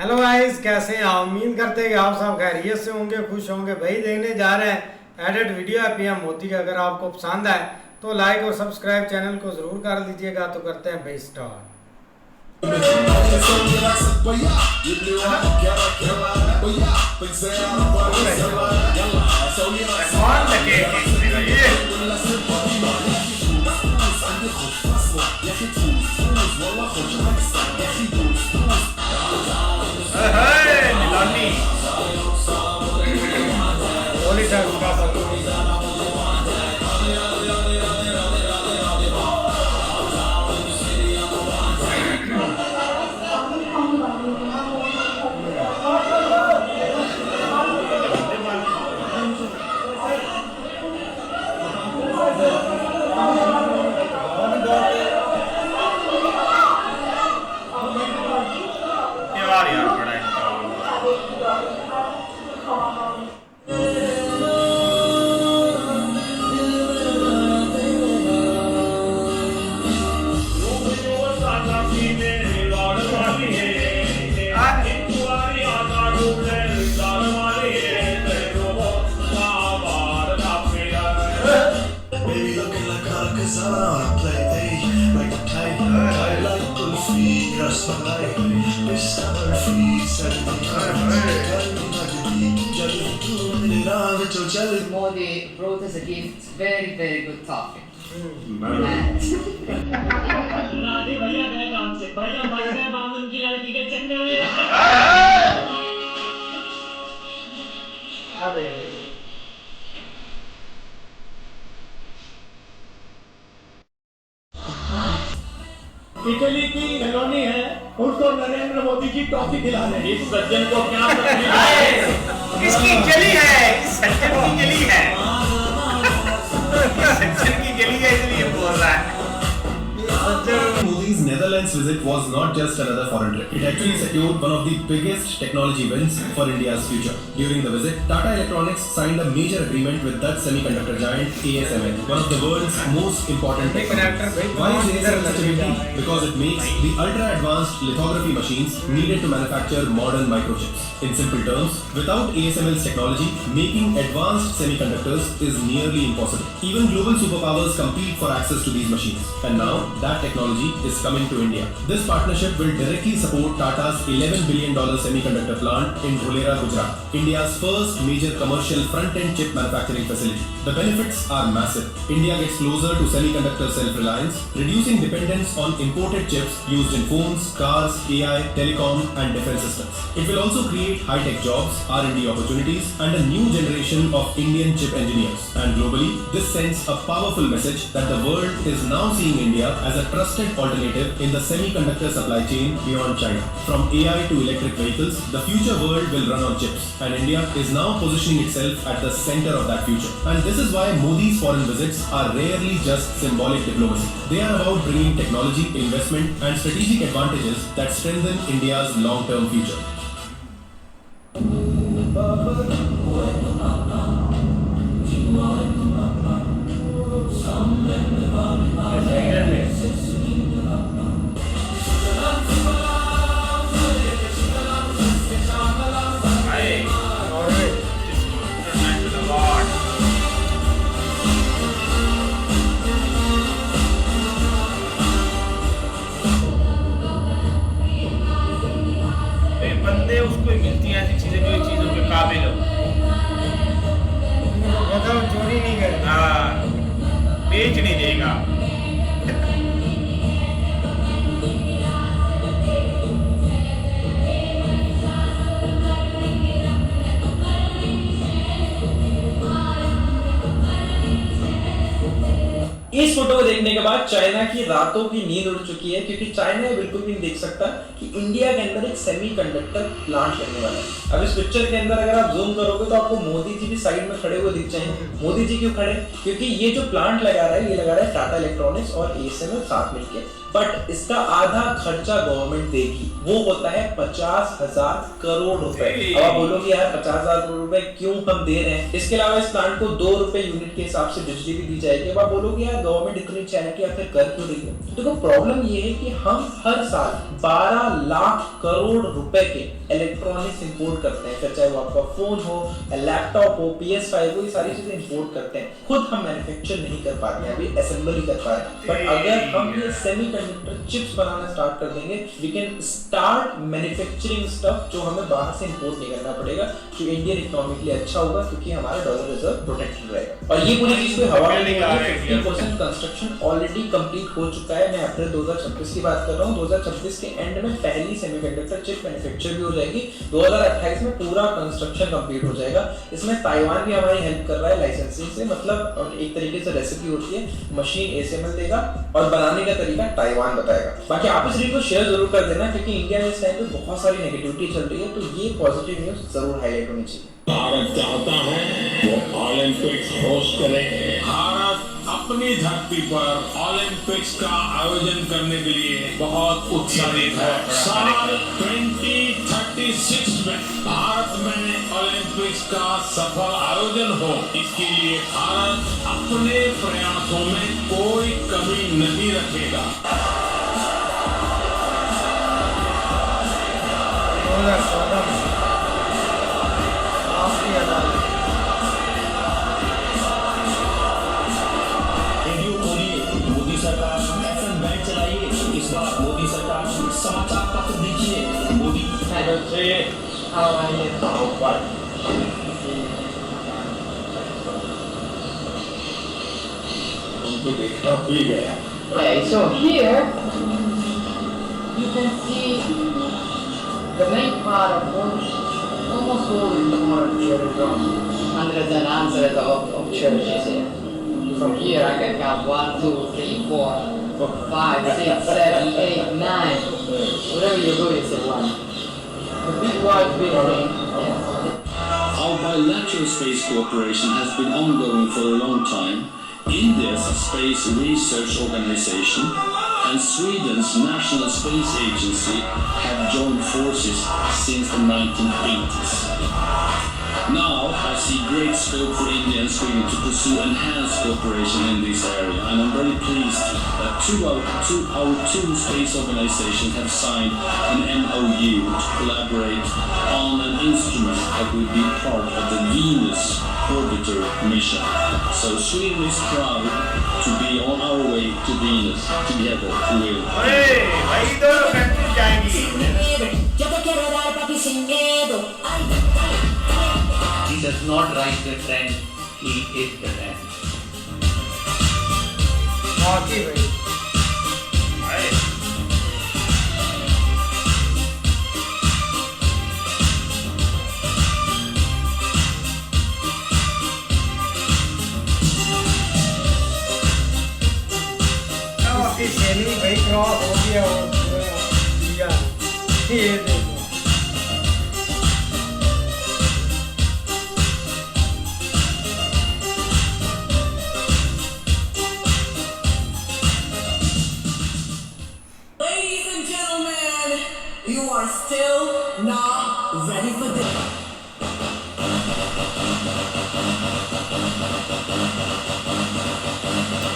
Hello guys, कैसे हैं आप? उम्मीद करते हैं कि आप सब खैरियत से होंगे, खुश होंगे। भाई देखने जा रहे हैं एडिट वीडियो है पीएम मोदी का। अगर आपको पसंद आए तो लाइक और सब्सक्राइब चैनल को ज़रूर कर लीजिएगा। तो करते हैं भाई स्टार्ट। होली सर उनका यार बड़ा Modi brought us a gift, very, very good topic. Radhe भैया गए काम से भैया भाई साहब आमन की लड़की के चक्कर में इटली की कॉलोनी है, उसको नरेंद्र मोदी जी टॉफी खिला रहे हैं। इस सज्जन को क्या तकलीफ है? किसकी जली है? इस सज्जन की जली है। सज्जन की जली है इसलिए बोल रहा है। Modi's Netherlands visit was not just another foreign trip. It actually secured one of the biggest technology wins for India's future. During the visit, Tata Electronics signed a major agreement with Dutch semiconductor giant ASML, one of the world's most important tech companies. Why is ASML such a big deal? Because it makes the ultra-advanced lithography machines needed to manufacture modern microchips. In simple terms, without ASML's technology, making advanced semiconductors is nearly impossible. Even global superpowers compete for access to these machines. And now, that technology is coming to India. This partnership will directly support Tata's $11 billion semiconductor plant in Dholera, Gujarat, India's first major commercial front-end chip manufacturing facility. The benefits are massive. India gets closer to semiconductor self-reliance, reducing dependence on imported chips used in phones, cars, AI, telecom, and defense systems. It will also create high-tech jobs, R&D opportunities, and a new generation of Indian chip engineers. And globally, this sends a powerful message that the world is now seeing India as a trusted alternative in the semiconductor supply chain beyond China. From AI to electric vehicles, the future world will run on chips, and India is now positioning itself at the center of that future. And this is why Modi's foreign visits are rarely just symbolic diplomacy. They are about bringing technology, investment, and strategic advantages that strengthen India's long-term future. बंदे उसको ही मिलती हैं ऐसी चीजें जो चीजों के काबिल हो। चोरी नहीं करेगा। हाँ, बेच नहीं देगा। इस फोटो को देखने के बाद चाइना की रातों की नींद उड़ चुकी है, क्योंकि चाइना बिल्कुल भी नहीं देख सकता कि इंडिया के अंदर एक सेमीकंडक्टर प्लांट लगने वाला है। अब इस पिक्चर के अंदर अगर आप जूम करोगे तो आपको मोदी जी भी साइड में खड़े हुए दिख जाएंगे। मोदी जी क्यों खड़े? क्योंकि ये जो प्लांट लगा रहा है, ये लगा रहा है टाटा इलेक्ट्रॉनिक्स और एएसएमएल साथ मिलकर, बट इसका आधा खर्चा गवर्नमेंट देगी, वो होता है 50,000 करोड़ रुपए। अब आप बोलोगे यार 50,000 करोड़ रुपए क्यों हम दे रहे हैं? इसके अलावा इस प्लांट को 2 रुपए यूनिट के हिसाब से बिजली भी दी जाएगी। अब आप बोलोगे यार गवर्नमेंट इतनी चाहे कि आखिर कर क्यों रही है? तो प्रॉब्लम ये है कि हम हर साल 12 लाख करोड़ रुपए के इलेक्ट्रॉनिक्स इंपोर्ट करते हैं, फिर चाहे वो आपका फोन हो, लैपटॉप हो, PS5 हो, ये सारी चीजें इंपोर्ट करते हैं। खुद हम मैन्युफैक्चर नहीं कर पाते हैं, अभी असेंबल ही कर पा रहे हैं। बट अगर हम ये सेमीकंडक्टर चिप्स बनाना स्टार्ट कर देंगे, we can start manufacturing stuff जो हमें बाहर से इंपोर्ट नहीं करना पड़ेगा, जो इंडियन इकोनॉमी के लिए अच्छा होगा क्योंकि हमारा डॉलर रिजर्व प्रोटेक्टेड रहेगा। और ये पूरी चीज कोई हवा में नहीं आ रही है। 50% कंस्ट्रक्शन ऑलरेडी कंप्लीट हो चुका है। मैं अप्रैल 2026 की बात कर रहा हूँ। 2026 के एंड में पहली सेमीकंडक्टर चिप मैन्युफैक्चर भी हो जाएगी। 2028 में पूरा कंस्ट्रक्शन कंप्लीट हो जाएगा। इसमें ताइवान भी हमारी हेल्प कर रहा है लाइसेंसिंग से, मतलब एक तरीके से रेसिपी होती है, मशीन ASML देगा और बनाने का तरीका ताइवान बताएगा। बाकी आप इस वीडियो को शेयर जरूर कर देना क्योंकि इंडिया में इस टाइम पे बहुत सारी नेगेटिविटी चल रही है, तो ये पॉजिटिव न्यूज़ जरूर हाईलाइट होनी चाहिए। भारत चाहता है वो ओलंपिक्स होस्ट करे। भारत अपनी धरती पर ओलंपिक्स का आयोजन करने के लिए बहुत उत्साहित है। साल 2036 में भारत में ओलंपिक्स का सफल आयोजन हो, इसके लिए भारत अपने प्रयासों में कोई कमी नहीं रखेगा। 2014 में राष्ट्रीय अदालत रेडियो खोलिए, मोदी सरकार FM बैंक चलाइए। इस बार मोदी सरकार समाचार पत्र देखिए। मोदी उनको देखना भी गया। Okay, so here you can see the main part of almost all in the modern theater drum. Hundreds and hundreds of churches here. From here I can count 1, 2, 3, 4, 5, 6, 7, 8, 9. Whatever you do, you say 1. The big white building. Yes. Our bilateral space cooperation has been ongoing for a long time. India's Space Research Organization and Sweden's National Space Agency have joined forces since the 1980s. Now, I see great scope for India and Sweden to pursue enhanced cooperation in this area, and I'm very pleased that our two space organizations have signed an MOU to collaborate on an instrument that will be part of the Venus orbiter mission. So Sweden is proud to be on our way to Venus. Together we will. भाई दोनों country जाएंगी। Yo te quiero dar papi sin miedo. He does not write the trend, he is the trend. बाकी भाई semi भाई cross हो गया और दिया ये देखो। Ladies and gentlemen, you are still not ready for this.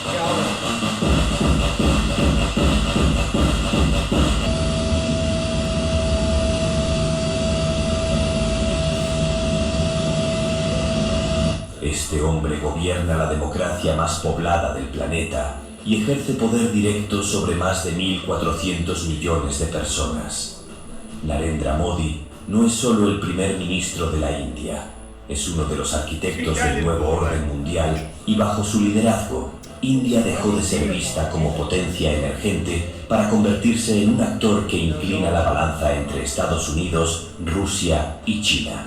क्या हुआ? Este hombre gobierna la democracia más poblada del planeta y ejerce poder directo sobre más de 1.400 millones de personas. Narendra Modi no es solo el primer ministro de la India, es uno de los arquitectos del nuevo orden mundial y bajo su liderazgo, India dejó de ser vista como potencia emergente para convertirse en un actor que inclina la balanza entre Estados Unidos, Rusia y China.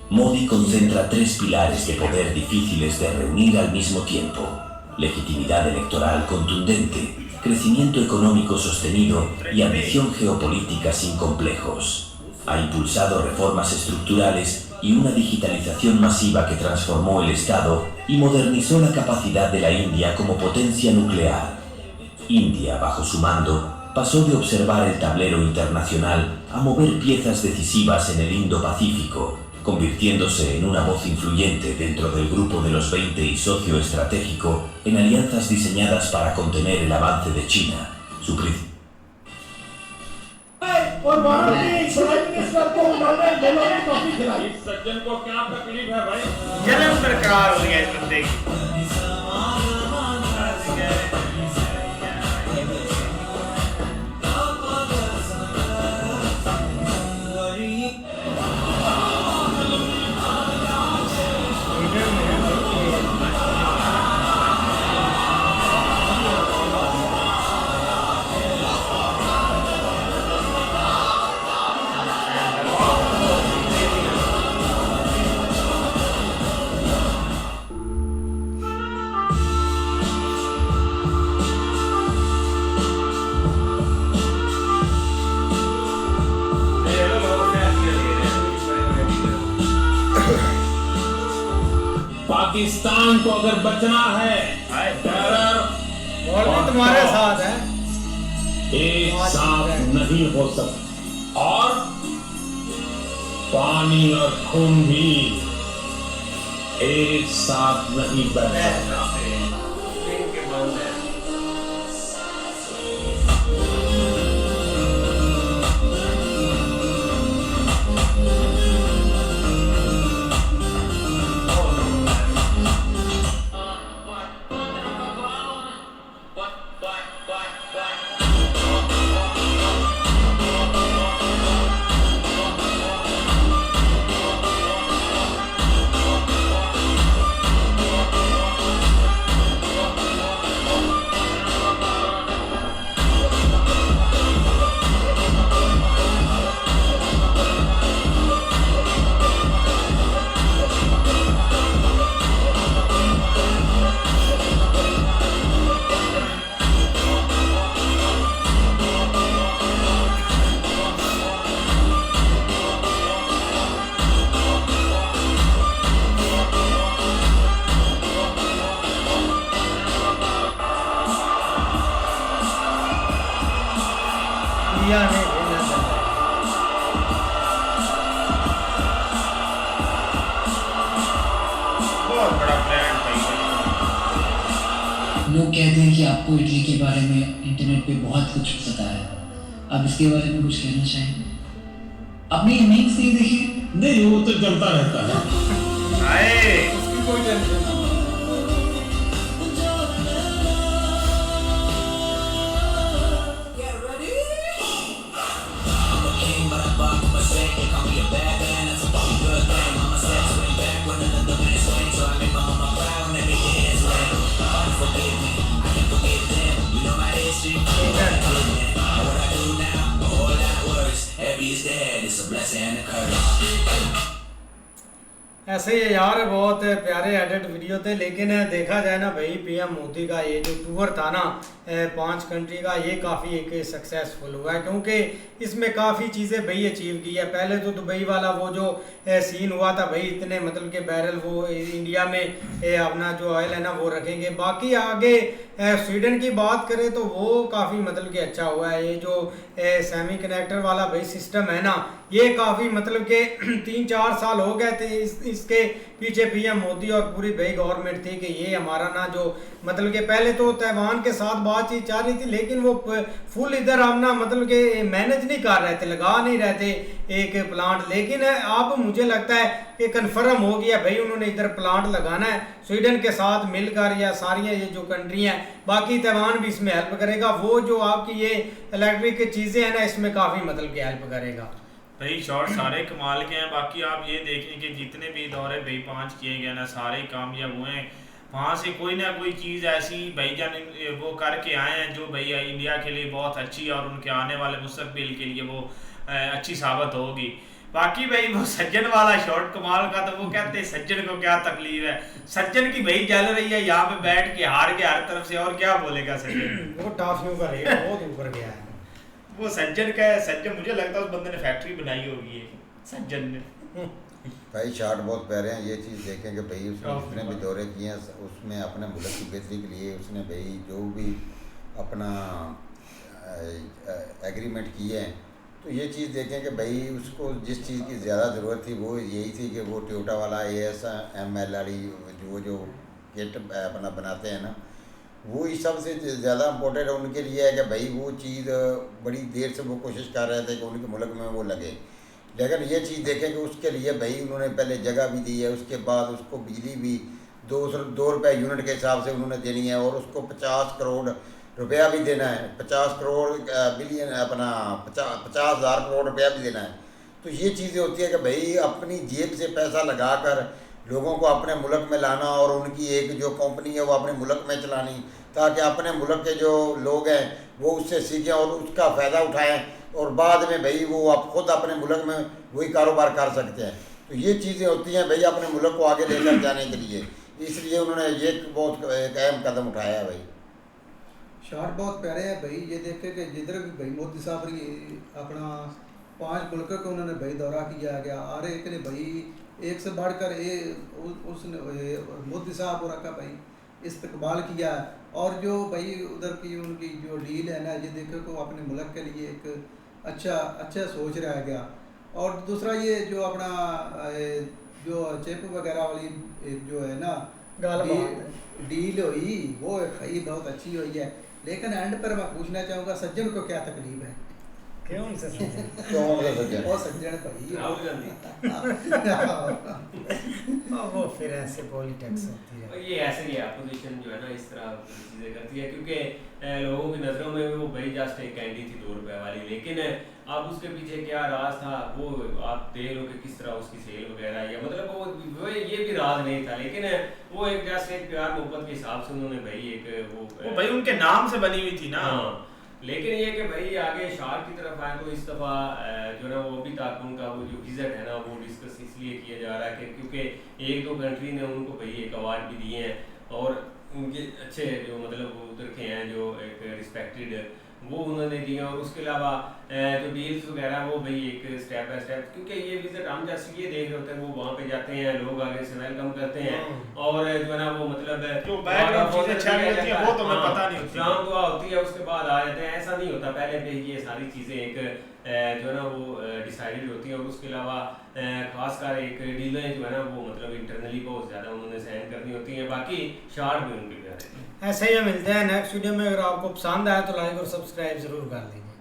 Modi concentra tres pilares de poder difíciles de reunir al mismo tiempo: legitimidad electoral contundente, crecimiento económico sostenido y ambición geopolítica sin complejos. Ha impulsado reformas estructurales y una digitalización masiva que transformó el Estado y modernizó la capacidad de la India como potencia nuclear. India, bajo su mando, pasó de observar el tablero internacional a mover piezas decisivas en el Indo-Pacífico, convirtiéndose en una voz influyente dentro del grupo de los 20 y socio estratégico en alianzas diseñadas para contener el avance de China. Su और भारत की prime minister को उन्होंने जलाने coffee खिलाई। इस सज्जन को क्या तकलीफ है भाई? जलन बरकरार हो गया इस बंदे की। पाकिस्तान को अगर बचना है, टेरर और भी तुम्हारे साथ है, एक साथ नहीं हो सकता, और पानी और खून भी एक साथ नहीं बैठ सकता। लोग कहते हैं कि आपको इटली के बारे में इंटरनेट पे बहुत कुछ पता है, आप इसके बारे में कुछ कहना चाहेंगे? अपनी इमेज नहीं देखी? नहीं, वो तो चलता रहता है। उसकी कोई टेंशन नहीं। ऐसे ही यार बहुत प्यारे एडिट वीडियो थे, लेकिन देखा जाए ना भाई पीएम मोदी का ये जो टूर था ना 5 कंट्री का, ये काफ़ी एक सक्सेसफुल हुआ है, क्योंकि इसमें काफ़ी चीज़ें भाई अचीव की है। पहले तो दुबई वाला वो जो सीन हुआ था भाई, इतने मतलब के बैरल वो इंडिया में अपना जो ऑयल है ना वो रखेंगे। बाकी आगे स्वीडन की बात करें तो वो काफ़ी मतलब कि अच्छा हुआ है। ये जो सेमी कनेक्टर वाला भाई सिस्टम है ना, ये काफ़ी मतलब के 3-4 साल हो गए थे इसके पीछे पीएम मोदी और पूरी भाई गवर्नमेंट थी कि ये हमारा ना जो मतलब के पहले तो ताइवान के साथ बातचीत चल रही थी, लेकिन वो फुल इधर हम ना मतलब के मैनेज नहीं कर रहे थे, लगा नहीं रहे थे एक प्लांट। लेकिन अब मुझे लगता है कि कन्फर्म हो गया भाई उन्होंने इधर प्लांट लगाना है स्वीडन के साथ मिलकर, या सारी ये जो कंट्री हैं, बाकी ताइवान भी इसमें हेल्प करेगा। वो जो आपकी ये इलेक्ट्रिक चीज़ें हैं ना, इसमें काफ़ी मतलब की हेल्प करेगा। भाई शॉट सारे कमाल के हैं। बाकी आप ये देखें कि जितने भी दौरे भाई 5 किए गए ना, सारे कामयाब हुए हैं। वहाँ से कोई ना कोई चीज़ ऐसी भाईजान वो करके आए हैं जो भाई इंडिया के लिए बहुत अच्छी है और उनके आने वाले मुस्तकबिल के लिए वो अच्छी साबित होगी। बाकी भाई वो सज्जन वाला शॉट कमाल का, तो वो कहते हैं सज्जन को क्या तकलीफ है, सज्जन की भाई जल रही है यहाँ पे बैठ के हार के हर तरफ से, और क्या बोलेगा सज्जन। वो टॉफियों का रेट बहुत ऊपर गया है। वो सज्जन का है, सज्जन मुझे लगता है उस बंदे ने फैक्ट्री बनाई होगी सज्जन ने। भाई शॉट बहुत प्यारे हैं। ये चीज़ देखें कि भाई उसने जितने भी दौरे किए हैं उसमें अपने मुल्क की बेहतरी के लिए उसने भाई जो भी अपना एग्रीमेंट किए हैं, तो ये चीज़ देखें कि भाई उसको जिस चीज़ की ज़्यादा ज़रूरत थी वो यही थी कि वो टोयोटा वाला ASML वाली जो किट अपना बनाते हैं ना, वो ही सबसे ज़्यादा इम्पोर्टेंट उनके लिए है कि भाई वो चीज़ बड़ी देर से वो कोशिश कर रहे थे कि उनके मुल्क में वो लगे। लेकिन ये चीज़ देखें कि उसके लिए भाई उन्होंने पहले जगह भी दी है, उसके बाद उसको बिजली भी 2 रुपये यूनिट के हिसाब से उन्होंने देनी है, और उसको 50 करोड़ रुपया भी देना है, 50 करोड़ बिलियन अपना 50,000 करोड़ रुपया भी देना है। तो ये चीज़ें होती है कि भाई अपनी जेब से पैसा लगाकर लोगों को अपने मुल्क में लाना और उनकी एक जो कंपनी है वो अपने मुल्क में चलानी, ताकि अपने मुल्क के जो लोग हैं वो उससे सीखें और उसका फ़ायदा उठाएं, और बाद में भाई वो आप खुद अपने मुल्क में वही कारोबार कर सकते हैं। तो ये चीज़ें होती हैं भाई अपने मुल्क को आगे लेकर जाने के लिए, इसलिए उन्होंने ये बहुत एक अहम कदम उठाया है भाई। शार्ट बहुत प्यारे हैं भाई। ये देखे कि जिधर भी भाई मोदी साहब ने अपना 5 मुल्क का उन्होंने भाई दौरा किया गया, और एक ने भाई एक से बढ़कर उसने मोदी साहब और का भाई इस्तकबाल किया, और जो भाई उधर की उनकी जो डील है ना, ये देखे को अपने मुल्क के लिए एक अच्छा सोच रहा गया। और दूसरा ये जो अपना जो चिप वगैरह वाली जो है ना डील हुई, वो खई बहुत अच्छी हुई है। लेकिन एंड पर मैं पूछना चाहूँगा सज्जन को क्या तकलीफ है? क्यों से वो सज्जन वो फिर ऐसे पॉलिटिक्स होती है, ये ऐसे ही है, अपोजिशन जो है ना इस तरह चीज़ें करती है, क्योंकि लोगों की नज़रों में वो भाई जस्ट एक कैंडी थी 2 रुपए वाली, लेकिन अब उसके पीछे क्या राज था वो आप देख लो कि किस तरह उसकी सेल वगैरह, या मतलब वो ये भी राज नहीं था, लेकिन वो एक जैसे एक प्यार मोहब्बत के हिसाब से उन्होंने भाई एक वो भाई उनके नाम से बनी हुई थी ना। लेकिन ये कि भाई आगे शार्क की तरफ आए तो इस दफ़ा जो ना वो भी तक उनका वो जो विजिट है ना वो डिस्कस इसलिए किया जा रहा है कि क्योंकि 1-2 कंट्री ने उनको भाई एक अवार्ड भी दिए हैं, और उनके अच्छे जो मतलब उधर के हैं जो एक रिस्पेक्टेड वो उन्होंने दिए, और उसके अलावा जो डील्स वगैरह वो भाई एक स्टेप बाय स्टेप, क्योंकि ये विजिट हम जैसे ये देख रहे होते हैं वो वहाँ पे जाते हैं, लोग आगे से वेलकम करते हैं, और जो है ना वो मतलब जो बैकग्राउंड चीजें छाई होती है वो तो हमें पता नहीं होती, शाम दुआ होती है उसके बाद आ जाते हैं, ऐसा नहीं होता, पहले पे ये सारी चीज़ें एक जो है ना वो डिसाइडेड होती है, और उसके अलावा खासकर एक डीलें जो है ना वो मतलब इंटरनली बहुत ज़्यादा उन्होंने साइन करनी होती है, बाकी शार्ट भी उनके प्यारे। ऐसे ही मिलते हैं नेक्स्ट वीडियो में। अगर आपको पसंद आया तो लाइक और सब्सक्राइब जरूर कर दीजिए।